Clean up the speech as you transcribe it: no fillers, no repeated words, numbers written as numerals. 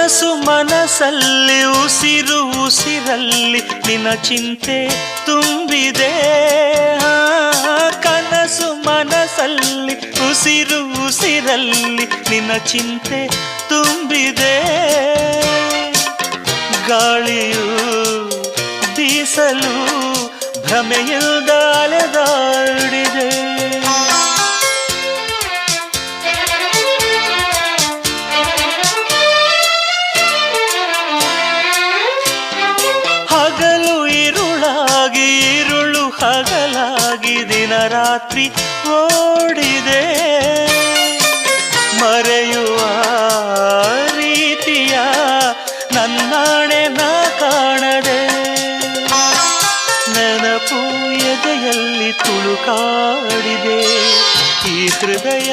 ಕನಸು ಮನಸ್ಸಲ್ಲಿ ಉಸಿರು ಉಸಿರಲ್ಲಿ ನಿನ್ನ ಚಿಂತೆ ತುಂಬಿದೆ. ಕನಸು ಮನಸ್ಸಲ್ಲಿ ಉಸಿರು ಉಸಿರಲ್ಲಿ ನಿನ್ನ ಚಿಂತೆ ತುಂಬಿದೆ. ಗಾಳಿಯು ಬೀಸಲು ಭ್ರಮೆಯಿಂದ ಅಲೆದಾಡಿದೆ. ಹಗಲು ಇರುಳಾಗಿ ಇರುಳು ಹಗಲಾಗಿ ದಿನ ರಾತ್ರಿ ಓಡಿದೆ. ಮರೆಯುವ ರೀತಿಯ ನನ್ನಾಣೆ ನಾ ಕಾಣದೆ. ನೆನಪು ಎದೆಯಲ್ಲಿ ತುಳುಕಾಡಿದೆ. ಈ ಹೃದಯ